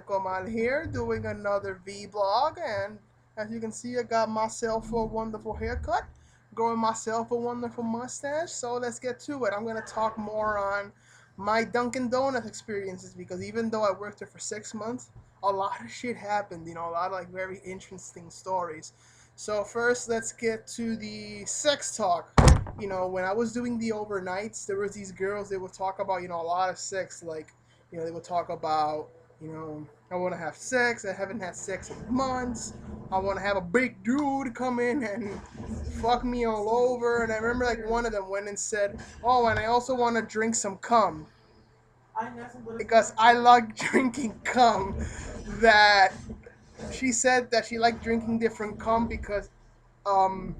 Komal here, doing another vlog, and as you can see, I got myself a wonderful haircut, growing myself a wonderful mustache. So let's get to it. I'm gonna talk more on my Dunkin Donuts experiences because even though I worked there for 6 months, a lot of shit happened. A lot of like very interesting stories. So first, let's get to the sex talk. When I was doing the overnights, there was these girls. They would talk about a lot of sex, like they would talk about, I want to have sex. I haven't had sex in months. I want to have a big dude come in and fuck me all over. And I remember like one of them went and said, "Oh, and I also want to drink some cum because I like drinking cum." That she said that she liked drinking different cum because um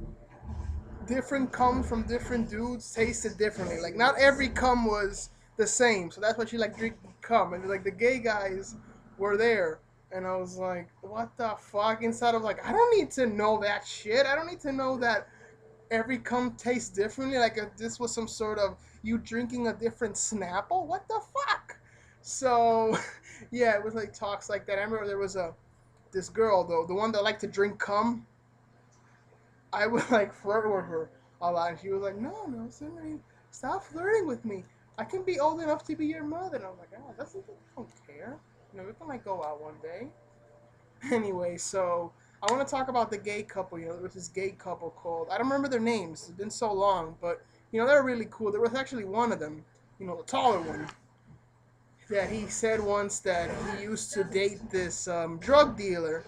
different cum from different dudes tasted differently. Like not every cum was the same, so that's why she like drinking cum. And like the gay guys were there, and I was like, what the fuck? Inside of like, I don't need to know that shit. I don't need to know that every cum tastes differently. Like if this was some sort of you drinking a different Snapple, what the fuck? So yeah, it was like talks like that. I remember there was a this girl though, the one that liked to drink cum. I would like flirt with her a lot, and she was like, "No, no, Simone, stop flirting with me. I can be old enough to be your mother." And I was like, "Oh, that's I don't care. We can like go out one day." Anyway, so I want to talk about the gay couple. There was this gay couple called I don't remember their names. It's been so long, but they're really cool. There was actually one of them, the taller one, that he said once that he used to date this drug dealer,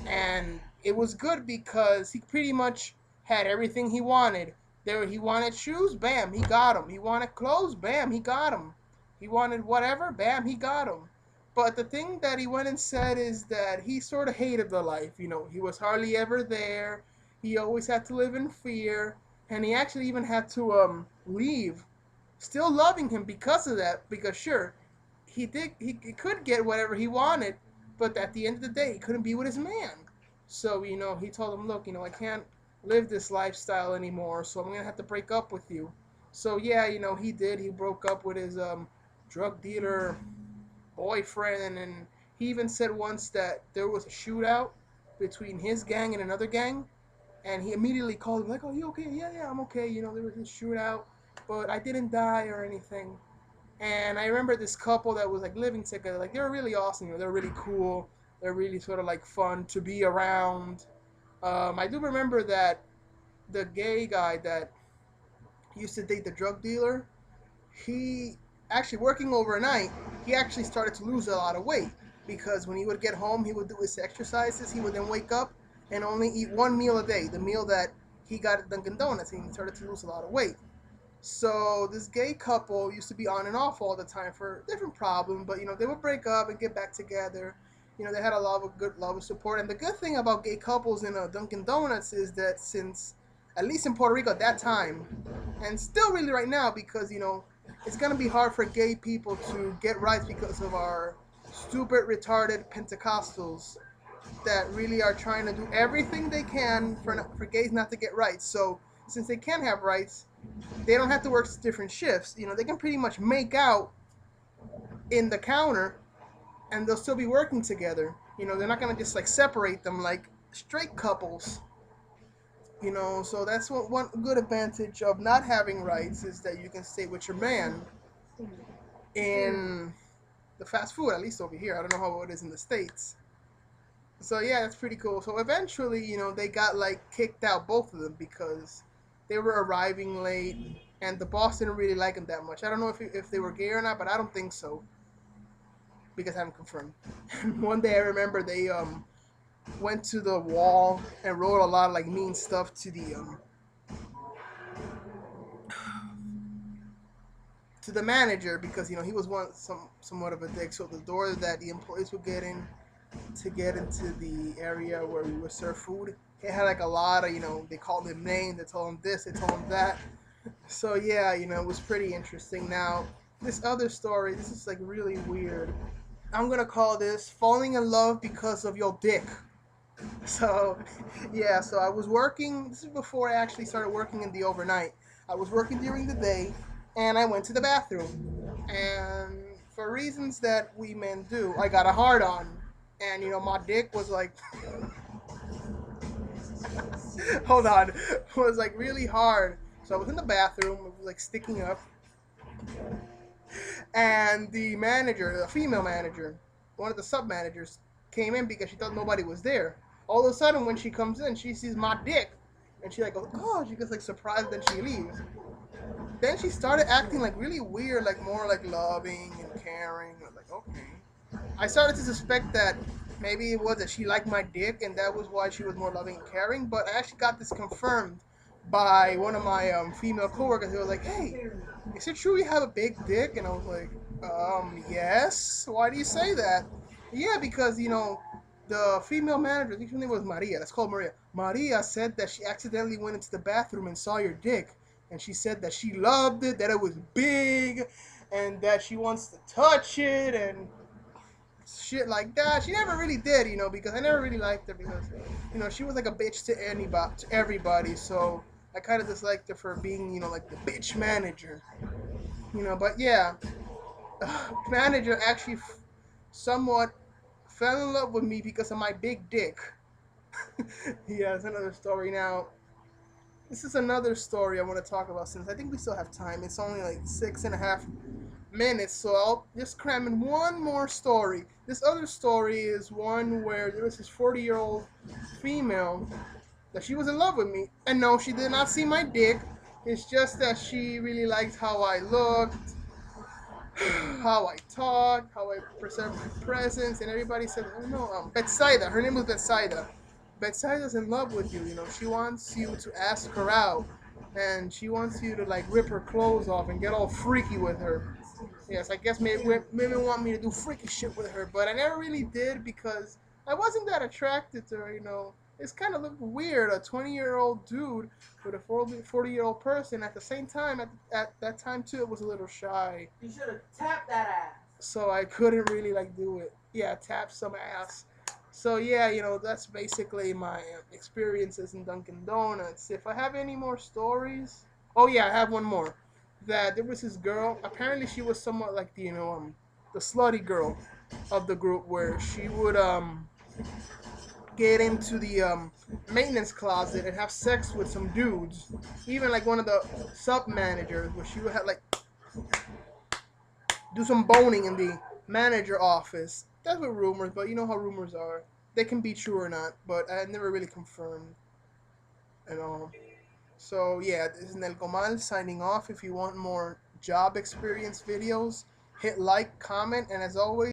and it was good because he pretty much had everything he wanted. There, he wanted shoes, bam, he got them. He wanted clothes, bam, he got them. He wanted whatever, bam, he got them. But the thing that he went and said is that he sort of hated the life. He was hardly ever there. He always had to live in fear, and he actually even had to leave, still loving him because of that. Because sure, he could get whatever he wanted, but at the end of the day, he couldn't be with his man. So he told him, look, I can't live this lifestyle anymore, so I'm gonna have to break up with you. So yeah, he did. He broke up with his drug dealer boyfriend, and he even said once that there was a shootout between his gang and another gang, and he immediately called him like, "Oh, you okay? Yeah, yeah, I'm okay. There was this shootout, but I didn't die or anything." And I remember this couple that was like living together. Like they were really awesome. They're really cool. They're really sort of like fun to be around. I do remember that the gay guy that used to date the drug dealer, he actually working overnight, he actually started to lose a lot of weight because when he would get home, he would do his exercises. He would then wake up and only eat one meal a day, the meal that he got at Dunkin' Donuts, and he started to lose a lot of weight. So this gay couple used to be on and off all the time for different problems, but they would break up and get back together. They had a lot of good love and support. And the good thing about gay couples in Dunkin' Donuts is that since, at least in Puerto Rico at that time, and still really right now, because it's gonna be hard for gay people to get rights because of our stupid, retarded Pentecostals that really are trying to do everything they can for gays not to get rights. So since they can't have rights, they don't have to work different shifts. They can pretty much make out in the counter, and they'll still be working together. They're not gonna just like separate them like straight couples. So that's one good advantage of not having rights is that you can stay with your man in the fast food, at least over here. I don't know how it is in the States. So yeah, that's pretty cool. So eventually, they got like kicked out, both of them, because they were arriving late, and the boss didn't really like them that much. I don't know if they were gay or not, but I don't think so because I haven't confirmed. One day I remember they went to the wall and wrote a lot of like mean stuff to the manager because he was somewhat of a dick. So the door that the employees would get in to get into the area where we would serve food, it had like a lot of they called him names, they told him this, they told him that. So yeah, it was pretty interesting. Now this other story, this is like really weird. I'm gonna call this falling in love because of your dick. So yeah, so I was working, this is before I actually started working in the overnight. I was working during the day, and I went to the bathroom, and for reasons that we men do, I got a hard on, and my dick was like, hold on, was like really hard. So I was in the bathroom, it was like sticking up, and the manager, the female manager, one of the sub managers, came in because she thought nobody was there. All of a sudden, when she comes in, she sees my dick, and she like goes, oh, she gets like surprised, then she leaves. Then she started acting like really weird, like more like loving and caring. I was like, okay. I started to suspect that maybe it was that she liked my dick and that was why she was more loving and caring. But I actually got this confirmed by one of my female coworkers who was like, "Hey, is it true you have a big dick?" And I was like, yes. Why do you say that? Yeah, because the female manager, I think her name was Maria. Let's call her Maria. Maria said that she accidentally went into the bathroom and saw your dick, and she said that she loved it, that it was big, and that she wants to touch it and shit like that. She never really did, because I never really liked her because, she was like a bitch to anybody, to everybody. So I kind of disliked her for being, like the bitch manager, But yeah, manager actually somewhat fell in love with me because of my big dick. Yeah, it's another story now. This is another story I want to talk about since I think we still have time. It's only like 6.5 minutes, so I'll just cram in one more story. This other story is one where there was this 40-year-old female that she was in love with me. And no, she did not see my dick. It's just that she really liked how I looked, how I talked, how I preserved my presence, and everybody said, "Oh no, Betsaida." Her name was Betsaida. Betsaida's in love with you. She wants you to ask her out, and she wants you to like rip her clothes off and get all freaky with her. Yes, I guess maybe women want me to do freaky shit with her, but I never really did because I wasn't that attracted to her. It's kind of looked weird, a 20-year-old dude with a 40-year-old person. At the same time, at that time too, it was a little shy. You should have tapped that ass. So I couldn't really like do it. Yeah, tap some ass. So yeah, that's basically my experiences in Dunkin' Donuts. If I have any more stories, oh yeah, I have one more. That there was this girl. Apparently, she was somewhat like the slutty girl of the group, where she would get into the maintenance closet and have sex with some dudes. Even like one of the sub managers, where she would have like do some boning in the manager office. That's what rumors, but you know how rumors are. They can be true or not, but I never really confirmed and all. So yeah, this is Nel Comal signing off. If you want more job experience videos, hit like, comment, and as always,